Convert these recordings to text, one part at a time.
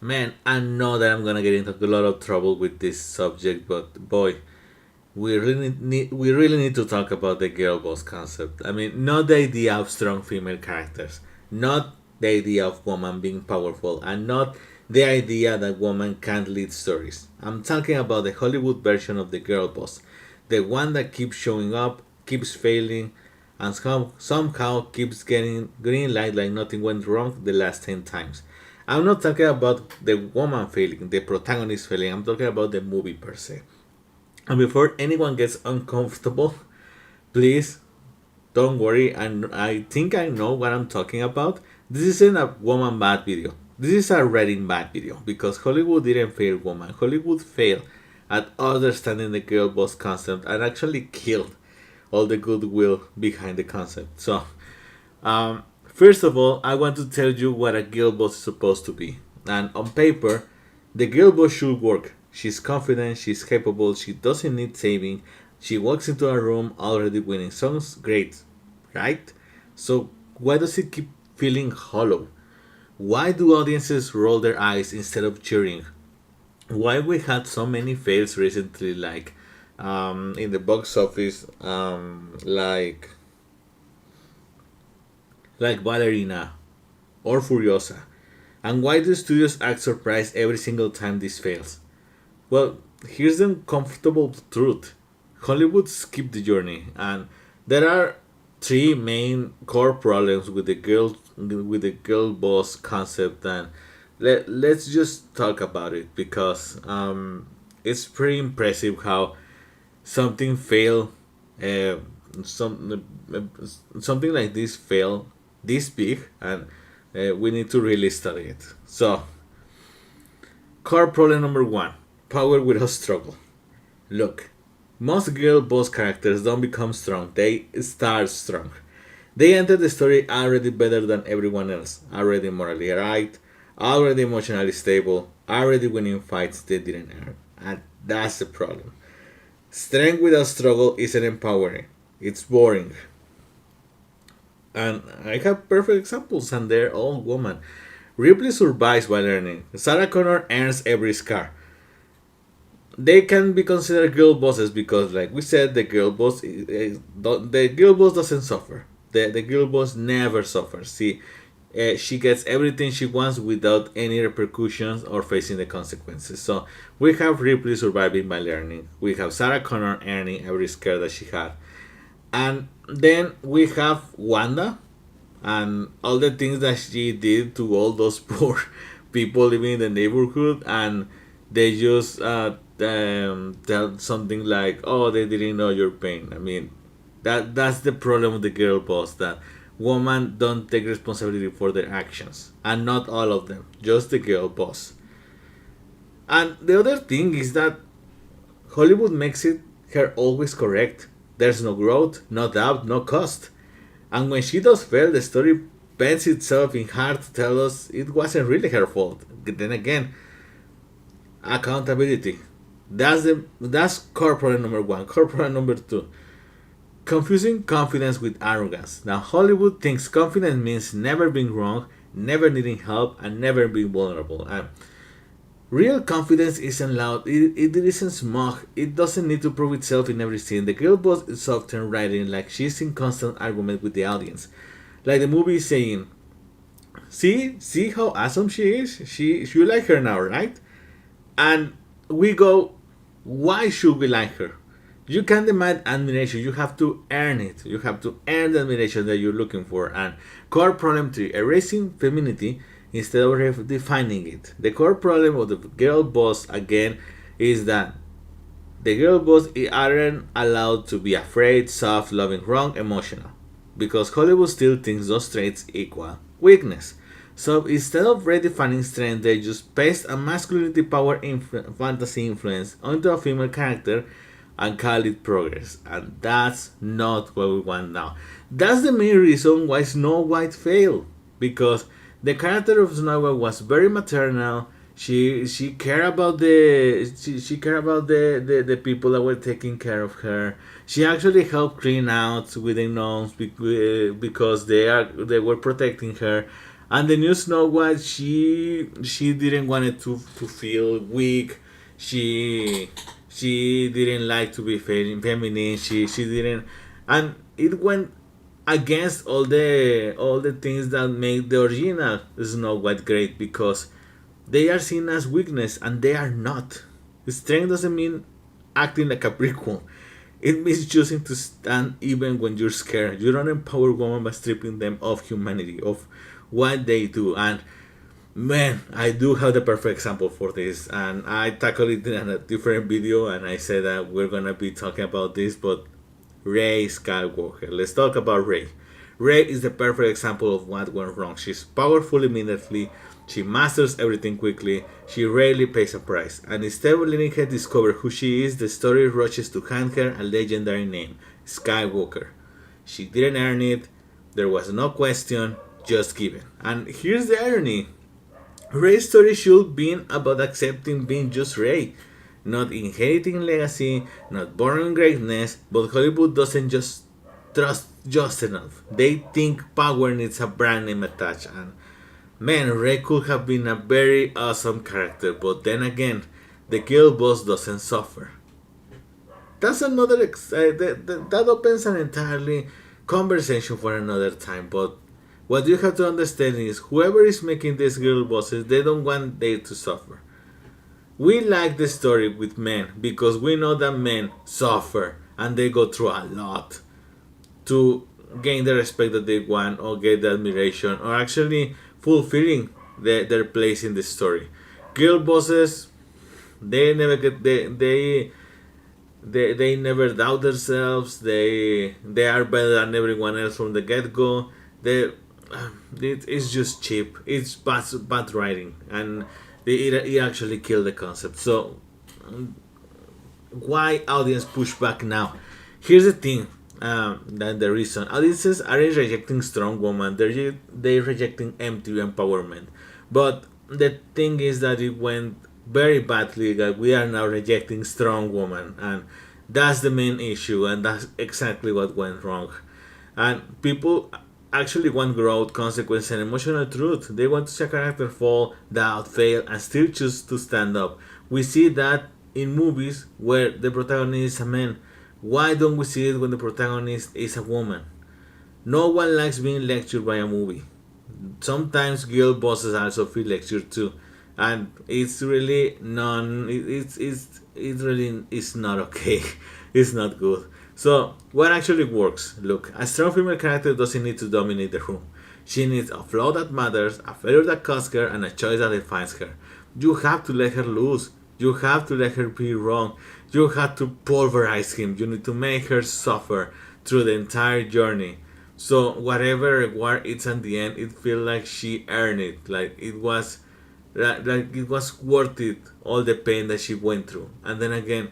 Man, I know that I'm gonna get into a lot of trouble with this subject, but boy, we really need to talk about the girl boss concept. I mean, not the idea of strong female characters, not the idea of woman being powerful, and not the idea that woman can't lead stories. I'm talking about the Hollywood version of the girl boss, the one that keeps showing up, keeps failing, and somehow keeps getting green light like nothing went wrong the last 10 times. I'm not talking about the woman failing, the protagonist failing, I'm talking about the movie per se. And before anyone gets uncomfortable, please don't worry. And I think I know what I'm talking about. This isn't a woman bad video. This is a writing bad video because Hollywood didn't fail woman. Hollywood failed at understanding the girl boss concept and actually killed all the goodwill behind the concept. So, first of all, I want to tell you what a girl boss is supposed to be. And on paper, the girl boss should work. She's confident, she's capable, she doesn't need saving. She walks into a room already winning. Sounds great, right? So why does it keep feeling hollow? Why do audiences roll their eyes instead of cheering? Why we had so many fails recently, like in the box office, like Ballerina or Furiosa, and why do studios act surprised every single time this fails? Well, here's the uncomfortable truth. Hollywood skipped the journey, and there are three main core problems with the girl boss concept, and let's just talk about it because it's pretty impressive how something fail, uh, some something like this fail this big, and we need to really study it. So, core problem number one: power without struggle. Look, most girl boss characters don't become strong, they start strong. They enter the story already better than everyone else, already morally right, already emotionally stable, already winning fights they didn't earn. And that's the problem. Strength without struggle isn't empowering, it's boring. And I have perfect examples, and they're all women. Ripley survives while learning. Sarah Connor earns every scar. They can be considered girl bosses because, like we said, the girl boss doesn't suffer. The girl boss never suffers. See, she gets everything she wants without any repercussions or facing the consequences. So we have Ripley surviving by learning. We have Sarah Connor earning every scare that she had, and then we have Wanda and all the things that she did to all those poor people living in the neighborhood, and they just tell something like, "Oh, they didn't know your pain." I mean, that's the problem with the girl boss, that women don't take responsibility for their actions, and not all of them, just the girl boss. And the other thing is that Hollywood makes it her always correct. There's no growth, no doubt, no cost. And when she does fail, the story bends itself in hard to tell us it wasn't really her fault. Then again, accountability. That's corporate number one. Corporate number two. Confusing confidence with arrogance. Now Hollywood thinks confidence means never being wrong, never needing help, and never being vulnerable. And real confidence isn't loud, it isn't smug, it doesn't need to prove itself in every scene. The girl boss is often writing like she's in constant argument with the audience. Like the movie is saying, see how awesome she is? You like her now, right? And we go, why should we like her? You can't demand admiration, you have to earn it. You have to earn the admiration that you're looking for. And core problem three: erasing femininity instead of defining it. The core problem of the girl boss again is that the girl boss aren't allowed to be afraid, soft, loving, wrong, emotional. Because Hollywood still thinks those traits equal weakness. So instead of redefining strength, they just paste a masculinity power fantasy influence onto a female character and call it progress. And that's not what we want now. That's the main reason why Snow White failed. Because the character of Snow White was very maternal. She cared about she cared about the people that were taking care of her. She actually helped clean out with the gnomes because they were protecting her, And the new Snow White, she didn't want it to feel weak. She she didn't like to be feminine. She didn't, and it went against all the things that make the original Snow White great, because they are seen as weakness and they are not. Strength doesn't mean acting like a prequel. It means choosing to stand even when you're scared. You don't empower women by stripping them of humanity, of what they do. And man, I do have the perfect example for this. And I tackled it in a different video, and I said that we're gonna be talking about this, but Rey Skywalker. Let's talk about Rey. Rey is the perfect example of what went wrong. She's powerful immediately, she masters everything quickly, she rarely pays a price, and instead of letting her discover who she is, the story rushes to hand her a legendary name, Skywalker. She didn't earn it, there was no question, just given. And here's the irony. Rey's story should be about accepting being just Rey, not inheriting legacy, not borrowing greatness, but Hollywood doesn't just trust just enough. They think power needs a brand name attached, and man, Rey could have been a very awesome character, but then again, the Girlboss doesn't suffer. That's another that opens an entirely conversation for another time. But what you have to understand is, whoever is making these girl bosses, they don't want they to suffer. We like the story with men because we know that men suffer and they go through a lot to gain the respect that they want, or get the admiration, or actually fulfilling their place in the story. Girl bosses, they never get they never doubt themselves. They are better than everyone else from the get go. They it's just cheap. It's bad writing, and it actually killed the concept. So why audience push back now? Here's the thing. That the reason audiences aren't rejecting strong woman, they're rejecting empty empowerment. But the thing is that it went very badly, that we are now rejecting strong woman, and that's the main issue, and that's exactly what went wrong. And people actually want growth, consequence, and emotional truth. They want to see a character fall, doubt, fail, and still choose to stand up. We see that in movies where the protagonist is a man. Why don't we see it when the protagonist is a woman? No one likes being lectured by a movie. Sometimes girl bosses also feel lectured too, and it's really it really is not okay. It's not good. So what actually works? Look, a strong female character doesn't need to dominate the room. She needs a flaw that matters, a failure that costs her, and a choice that defines her. You have to let her loose. You have to let her be wrong. You have to pulverize him. You need to make her suffer through the entire journey. So whatever reward it's at the end, it feels like she earned it. Like it was worth it, all the pain that she went through. And then again,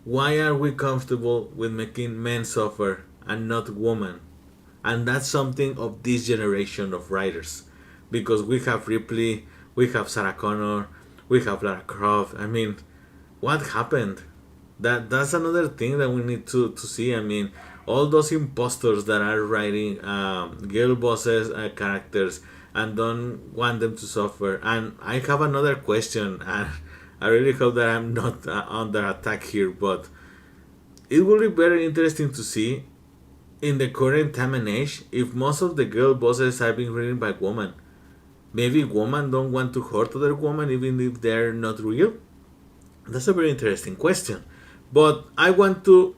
why are we comfortable with making men suffer and not women? And that's something of this generation of writers, because we have Ripley, we have Sarah Connor, we have Lara Croft. I mean, what happened? That's another thing that we need to see. I mean, all those imposters that are writing girl bosses characters and don't want them to suffer. And I have another question, and I really hope that I'm not under attack here, but it will be very interesting to see in the current time and age if most of the girl bosses are being written by women. Maybe women don't want to hurt other women even if they're not real. That's a very interesting question. But I want to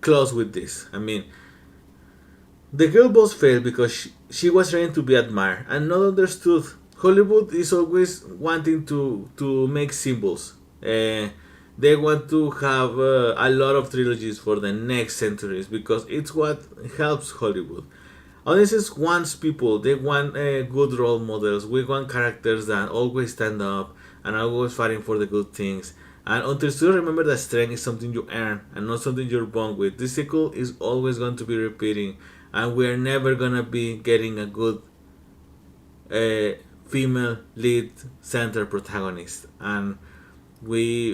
close with this. I mean, the girl boss failed because she was trying to be admired and not understood. Hollywood is always wanting to make symbols. They want to have a lot of trilogies for the next centuries because it's what helps Hollywood. Audiences wants people. They want good role models. We want characters that always stand up and always fighting for the good things. And until you remember that strength is something you earn and not something you're born with, this cycle is always going to be repeating, and we're never gonna be getting a good female lead center protagonist. And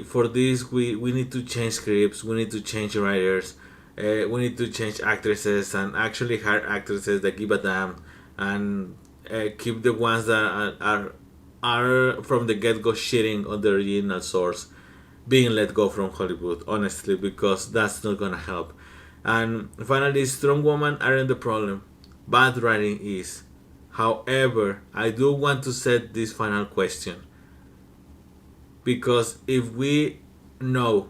for this we need to change scripts, we need to change writers, we need to change actresses and actually hire actresses that give a damn and keep the ones that are from the get-go shitting on the original source being let go from Hollywood, honestly, because that's not gonna help. And finally, strong women aren't the problem. Bad writing is. However, I do want to set this final question, because if we know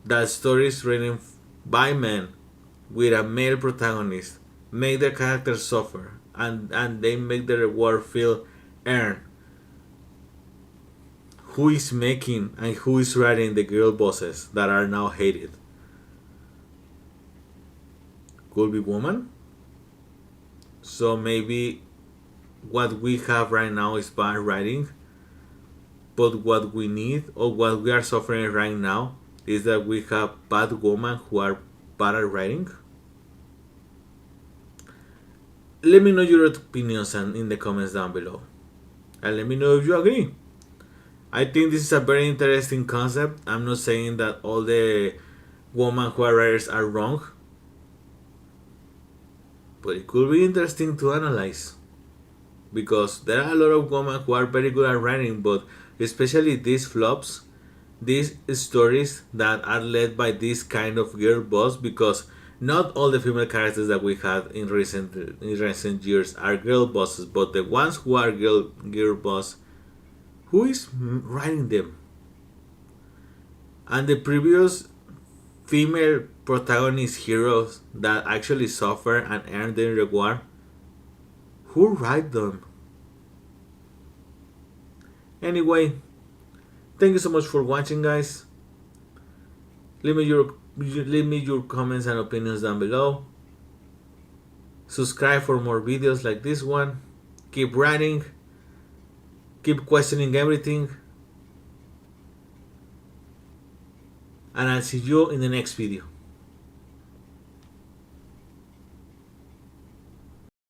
that stories written by men with a male protagonist make the characters suffer, and they make the reward feel earned, who is making and who is writing the girl bosses that are now hated? Could be woman. So maybe what we have right now is bad writing, but what we need or what we are suffering right now is that we have bad women who are bad at writing. Let me know your opinions in the comments down below, and let me know if you agree. I think this is a very interesting concept. I'm not saying that all the women who are writers are wrong, but it could be interesting to analyze, because there are a lot of women who are very good at writing, but especially these flops, these stories that are led by this kind of girl boss, because not all the female characters that we had in recent years are girl bosses, but the ones who are girl boss, who is writing them? And the previous female protagonist heroes that actually suffer and earn their reward, who write them? Anyway, thank you so much for watching, guys. Leave me your comments and opinions down below. Subscribe for more videos like this one. Keep writing. Keep questioning everything. And I'll see you in the next video.